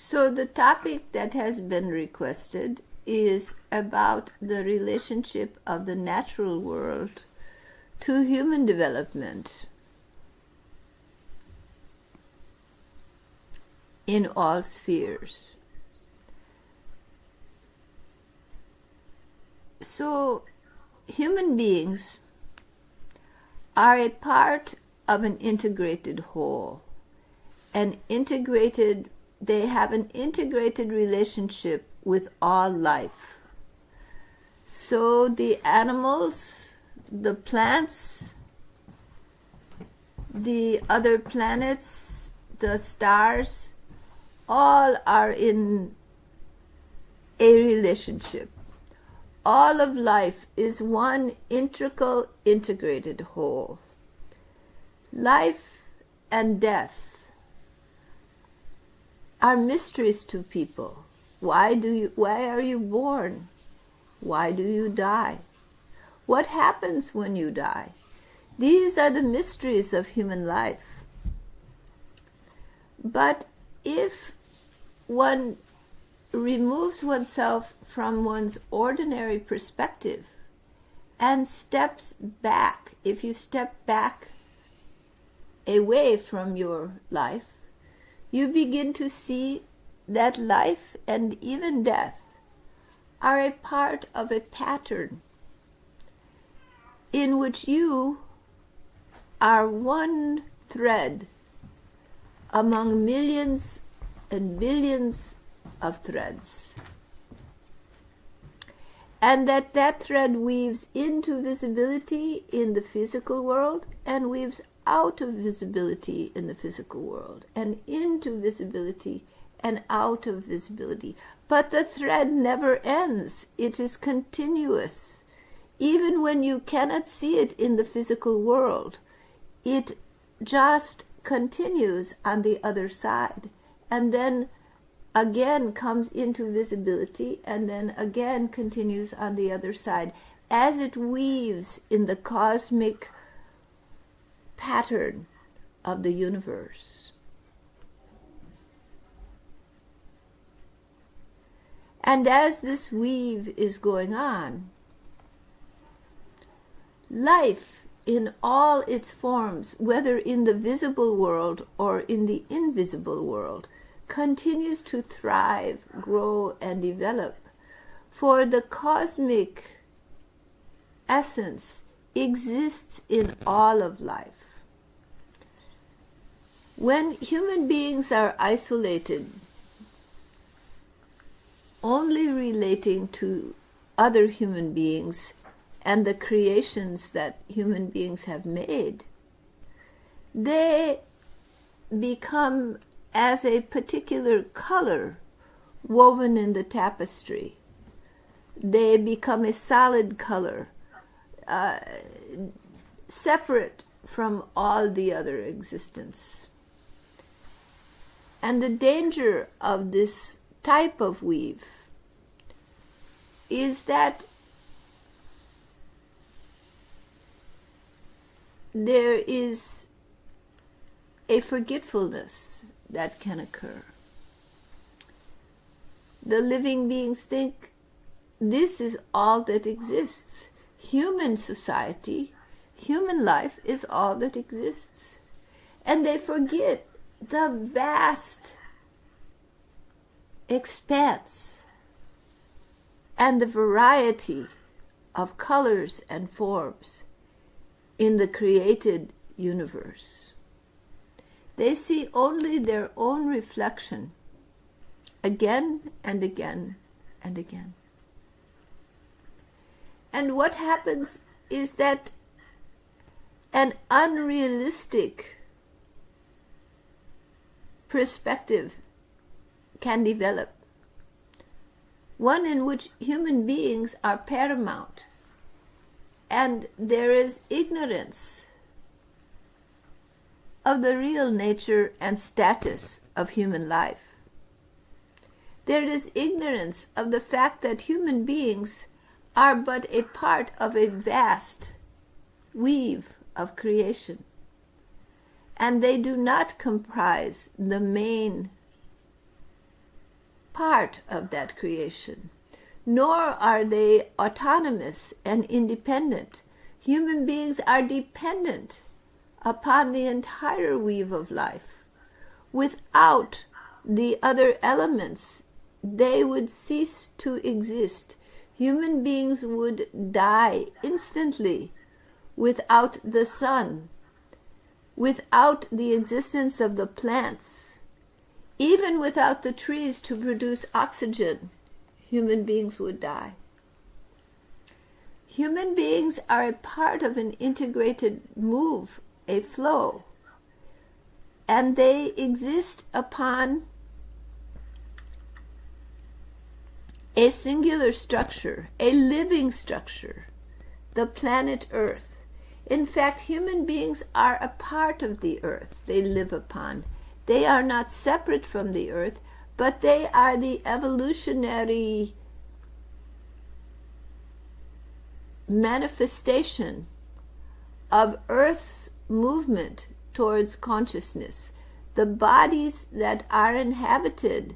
So the topic that has been requested is about the relationship of the natural world to human development in all spheres. So human beings are a part of an integrated whole, they have an integrated relationship with all life. So the animals, the plants, the other planets, the stars, all are in a relationship. All of life is one integral, integrated whole. Life and death are mysteries to people. Why are you born? Why do you die? What happens when you die? These are the mysteries of human life. But if one removes oneself from one's ordinary perspective and steps back, if you step back away from your life, you begin to see that life and even death are a part of a pattern in which you are one thread among millions and billions of threads. And that thread weaves into visibility in the physical world and weaves out of visibility in the physical world and into visibility and out of visibility. But the thread never ends. It is continuous. Even when you cannot see it in the physical world, it just continues on the other side and then again comes into visibility and then again continues on the other side as it weaves in the cosmic pattern of the universe. And as this weave is going on, life in all its forms, whether in the visible world or in the invisible world, continues to thrive, grow, and develop. For the cosmic essence exists in all of life. When human beings are isolated, only relating to other human beings and the creations that human beings have made, they become as a particular color woven in the tapestry. They become a solid color, separate from all the other existence. And the danger of this type of weave is that there is a forgetfulness that can occur. The living beings think this is all that exists. Human society, human life is all that exists. And they forget the vast expanse and the variety of colors and forms in the created universe. They see only their own reflection again and again and again. And what happens is that an unrealistic perspective can develop, one in which human beings are paramount and there is ignorance of the real nature and status of human life. There is ignorance of the fact that human beings are but a part of a vast weave of creation, and they do not comprise the main part of that creation, nor are they autonomous and independent. Human beings are dependent upon the entire weave of life. Without the other elements, they would cease to exist. Human beings would die instantly without the sun, without the existence of the plants, even without the trees to produce oxygen. Human beings would die. Human beings are a part of an integrated move, a flow, and they exist upon a singular structure, a living structure, the planet Earth. In fact, human beings are a part of the Earth they live upon. They are not separate from the Earth, but they are the evolutionary manifestation of Earth's movement towards consciousness. The bodies that are inhabited,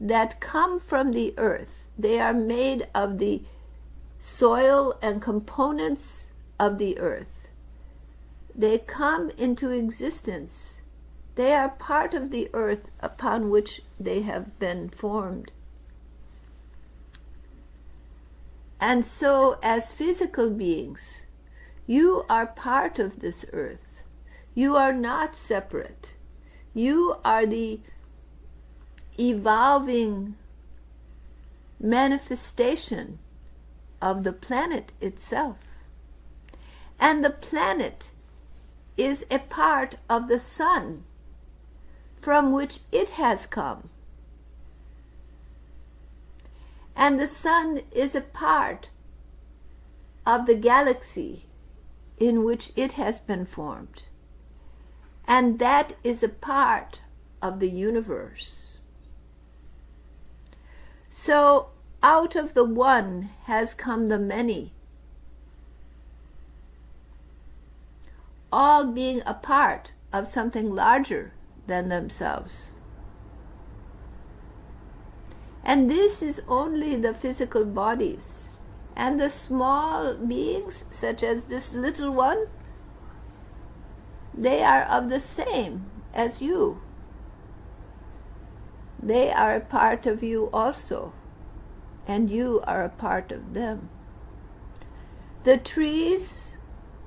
that come from the Earth, they are made of the soil and components of the Earth. They come into existence. They are part of the Earth upon which they have been formed. And so, as physical beings, you are part of this Earth. You are not separate. You are the evolving manifestation of the planet itself. And the planet is a part of the sun from which it has come. And the sun is a part of the galaxy in which it has been formed. And that is a part of the universe. So out of the one has come the many, all being a part of something larger than themselves. And this is only the physical bodies. And the small beings, such as this little one, they are of the same as you. They are a part of you also, and you are a part of them. The trees,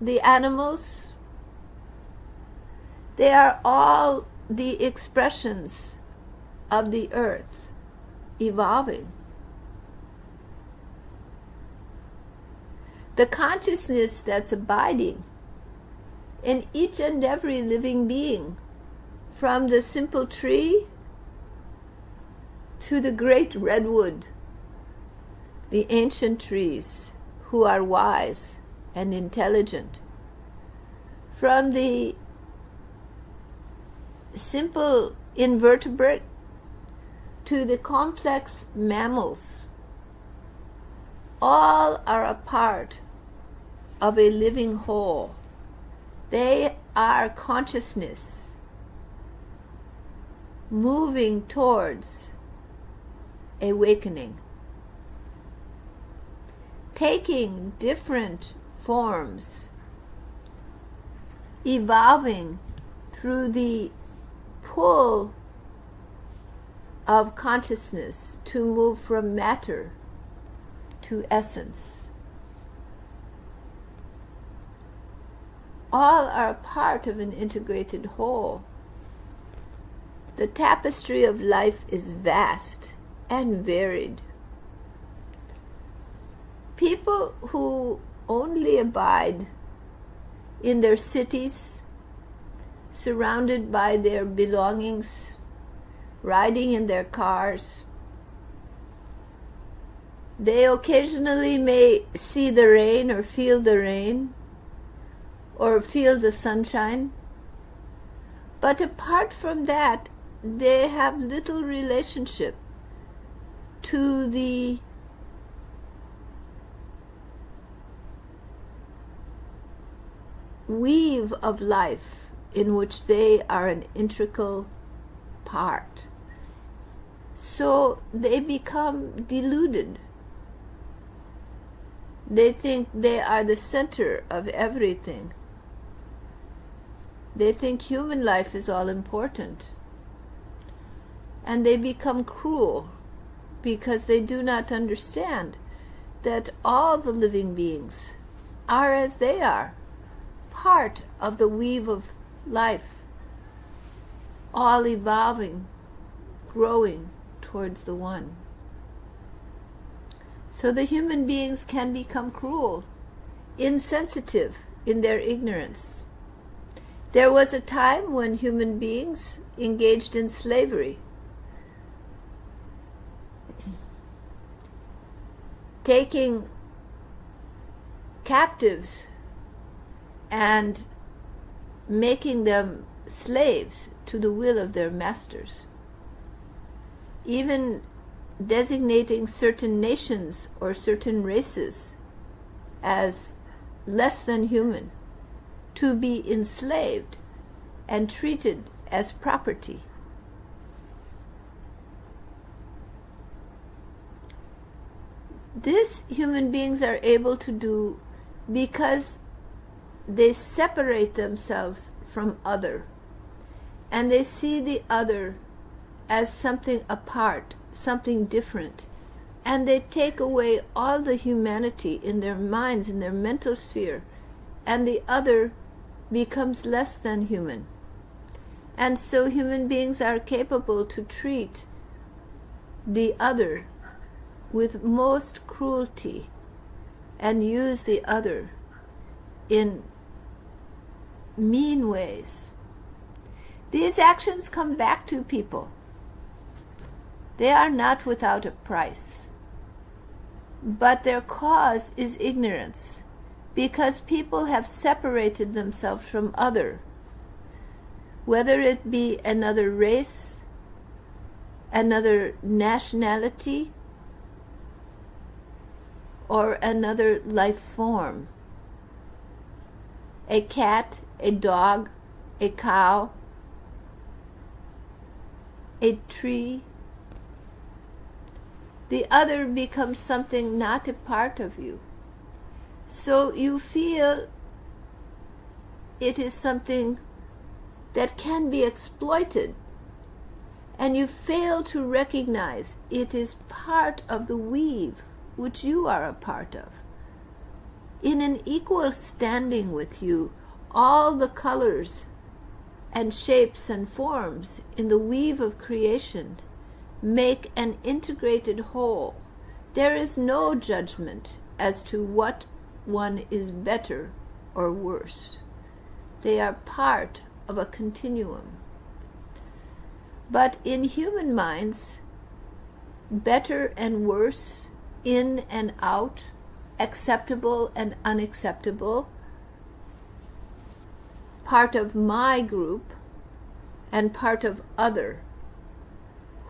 the animals, they are all the expressions of the earth evolving. The consciousness that's abiding in each and every living being, from the simple tree to the great redwood, the ancient trees who are wise and intelligent, from the simple invertebrate to the complex mammals, all are a part of a living whole. They are consciousness moving towards awakening, taking different forms, evolving through the pull of consciousness to move from matter to essence. All are a part of an integrated whole. The tapestry of life is vast and varied. People who only abide in their cities, surrounded by their belongings, riding in their cars, they occasionally may see the rain or feel the rain or feel the sunshine. But apart from that, they have little relationship to the weave of life in which they are an integral part. So they become deluded. They think they are the center of everything. They think human life is all important. And they become cruel because they do not understand that all the living beings are as they are, part of the weave of life, all evolving, growing towards the one. So the human beings can become cruel, insensitive in their ignorance. There was a time when human beings engaged in slavery, taking captives and making them slaves to the will of their masters, even designating certain nations or certain races as less than human, to be enslaved and treated as property. This human beings are able to do because they separate themselves from other, and they see the other as something apart, something different, and they take away all the humanity in their minds, in their mental sphere, and the other becomes less than human. And so human beings are capable to treat the other with most cruelty and use the other in mean ways. These actions come back to people. They are not without a price, but their cause is ignorance, because people have separated themselves from other, whether it be another race, another nationality, or another life form. A cat, a dog, a cow, a tree. The other becomes something not a part of you. So you feel it is something that can be exploited, and you fail to recognize it is part of the weave which you are a part of. In an equal standing with you, all the colors and shapes and forms in the weave of creation make an integrated whole. There is no judgment as to what one is better or worse. They are part of a continuum. But in human minds, better and worse, in and out, acceptable and unacceptable, part of my group and part of other,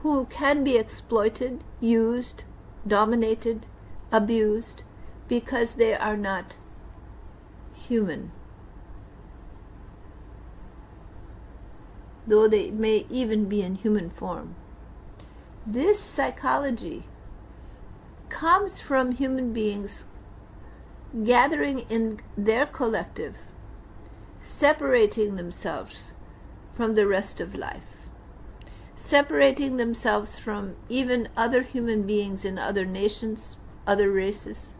who can be exploited, used, dominated, abused, because they are not human, though they may even be in human form. This psychology comes from human beings gathering in their collective, separating themselves from the rest of life, separating themselves from even other human beings in other nations, other races,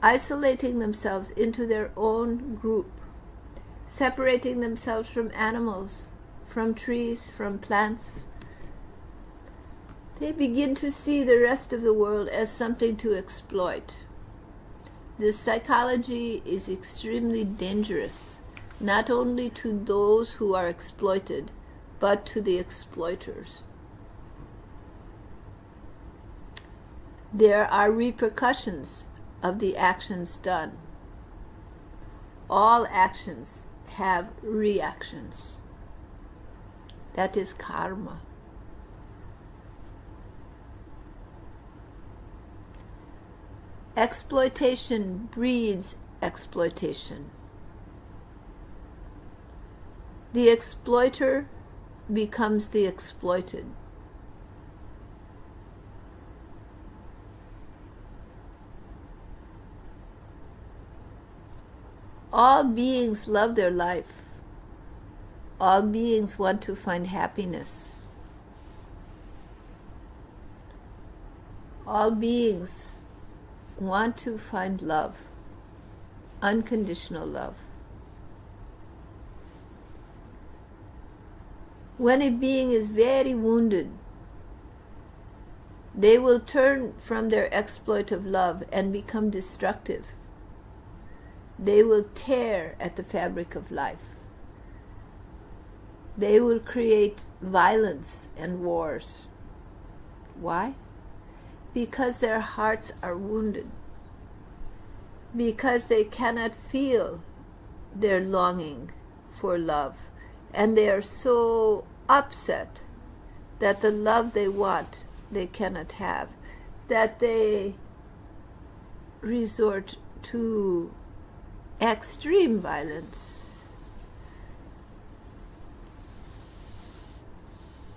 isolating themselves into their own group, separating themselves from animals, from trees, from plants. They begin to see the rest of the world as something to exploit. This psychology is extremely dangerous, not only to those who are exploited, but to the exploiters. There are repercussions of the actions done. All actions have reactions. That is karma. Exploitation breeds exploitation. The exploiter becomes the exploited. All beings love their life. All beings want to find happiness. All beings want to find love, unconditional love. When a being is very wounded, they will turn from their exploit of love and become destructive. They will tear at the fabric of life. They will create violence and wars. Why? Because their hearts are wounded. Because they cannot feel their longing for love. And they are so upset that the love they want they cannot have, that they resort to extreme violence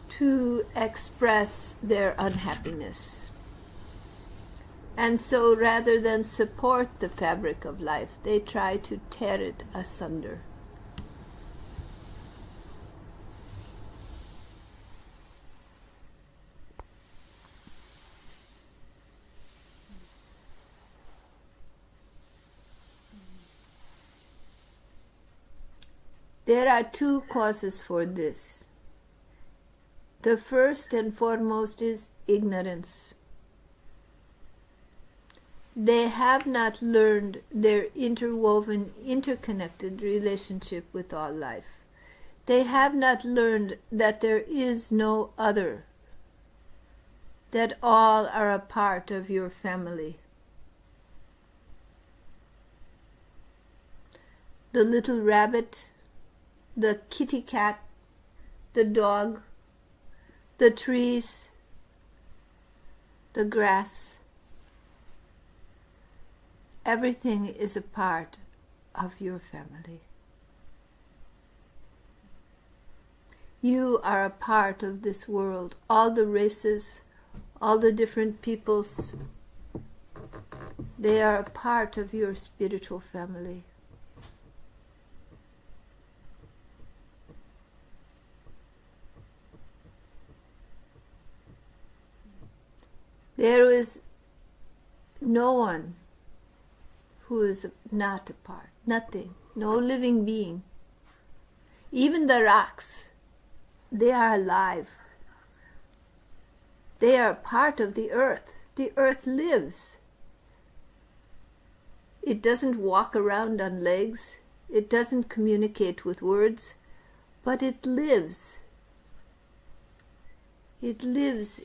to express their unhappiness. And so rather than support the fabric of life, they try to tear it asunder. There are two causes for this. The first and foremost is ignorance. They have not learned their interwoven, interconnected relationship with all life. They have not learned that there is no other, that all are a part of your family. The little rabbit, the kitty cat, the dog, the trees, the grass. Everything is a part of your family. You are a part of this world. All the races, all the different peoples, they are a part of your spiritual family. There is no one who is not a part, nothing, no living being. Even the rocks, they are alive. They are part of the earth. The earth lives. It doesn't walk around on legs. It doesn't communicate with words, but it lives. It lives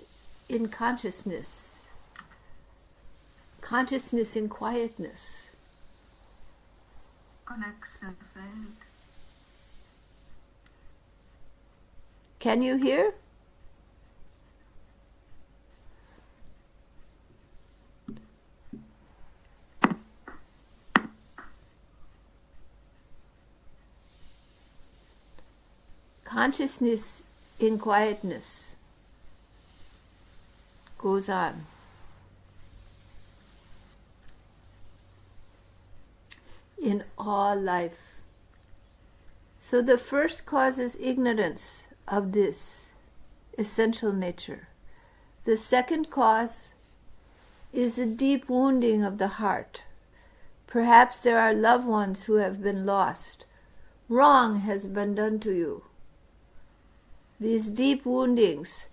in consciousness. Consciousness in quietness. Connection failed. Can you hear? Consciousness in quietness goes on. In all life. So the first cause is ignorance of this essential nature. The second cause is a deep wounding of the heart. Perhaps there are loved ones who have been lost. Wrong has been done to you. These deep woundings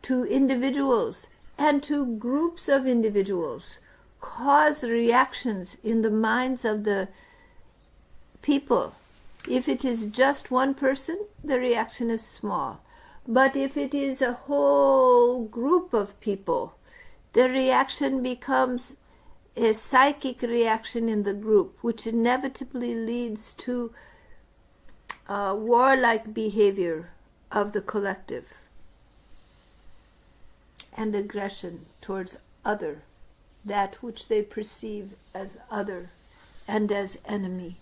to individuals and to groups of individuals cause reactions in the minds of the people. If it is just one person, the reaction is small. But if it is a whole group of people, the reaction becomes a psychic reaction in the group, which inevitably leads to warlike behavior of the collective and aggression towards other, that which they perceive as other and as enemy.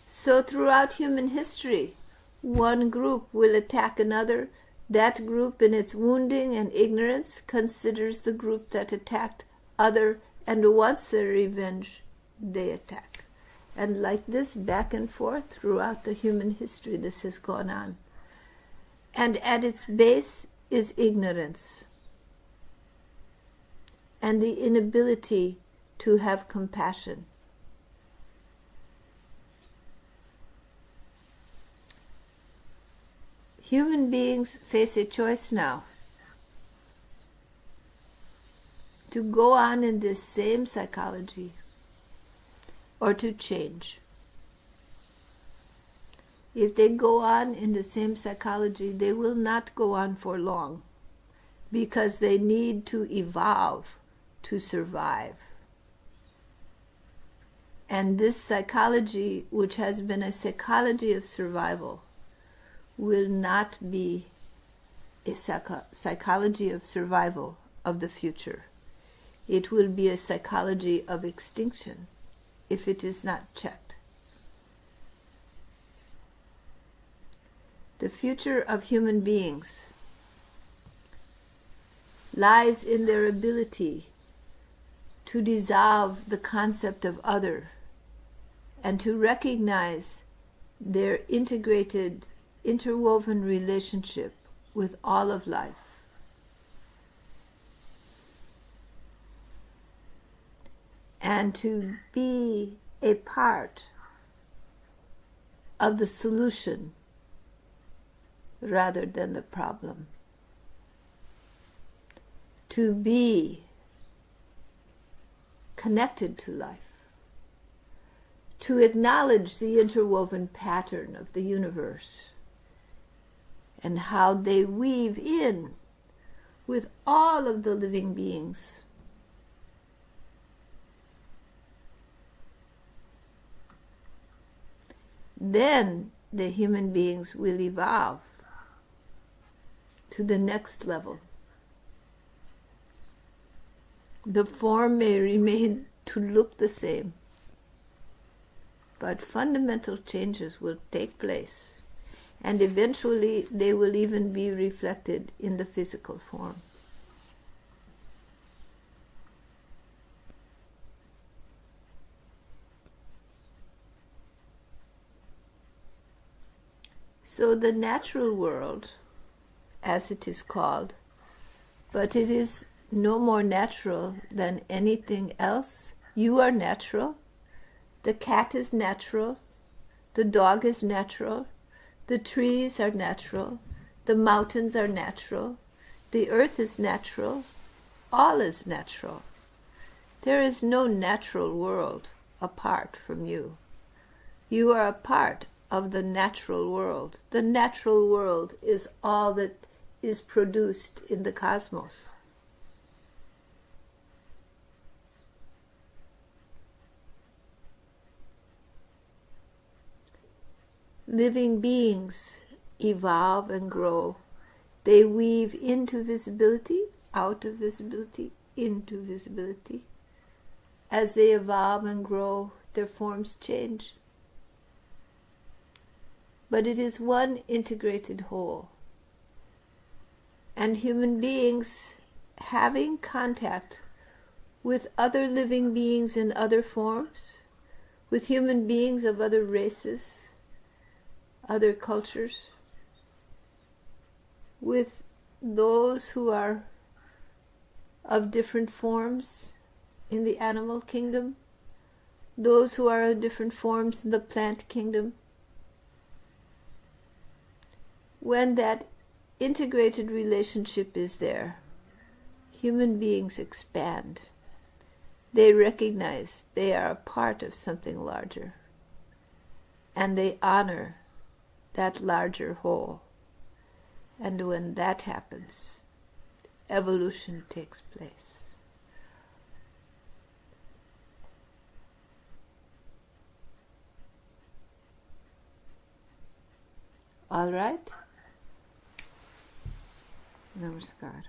So throughout human history, one group will attack another. That group, in its wounding and ignorance, considers the group that attacked other and wants their revenge, they attack. And like this, back and forth throughout the human history, this has gone on. And at its base is ignorance and the inability to have compassion. Human beings face a choice now to go on in this same psychology or to change. If they go on in the same psychology, they will not go on for long because they need to evolve to survive. And this psychology, which has been a psychology of survival, will not be a psychology of survival of the future. It will be a psychology of extinction if it is not checked. The future of human beings lies in their ability to dissolve the concept of other and to recognize their integrated, interwoven relationship with all of life. And to be a part of the solution rather than the problem. To be connected to life. To acknowledge the interwoven pattern of the universe and how they weave in with all of the living beings. Then the human beings will evolve to the next level. The form may remain to look the same, but fundamental changes will take place, and eventually they will even be reflected in the physical form. So the natural world, as it is called, but it is no more natural than anything else. You are natural. The cat is natural. The dog is natural. The trees are natural. The mountains are natural. The earth is natural. All is natural. There is no natural world apart from you. You are a part of the natural world. The natural world is all that is produced in the cosmos. Living beings evolve and grow. They weave into visibility, out of visibility, into visibility. As they evolve and grow, their forms change. But it is one integrated whole. And human beings having contact with other living beings in other forms, with human beings of other races, other cultures, with those who are of different forms in the animal kingdom, those who are of different forms in the plant kingdom. When that integrated relationship is there, human beings expand. They recognize they are a part of something larger, and they honor that larger whole. And when that happens, evolution takes place. All right? Namaskar.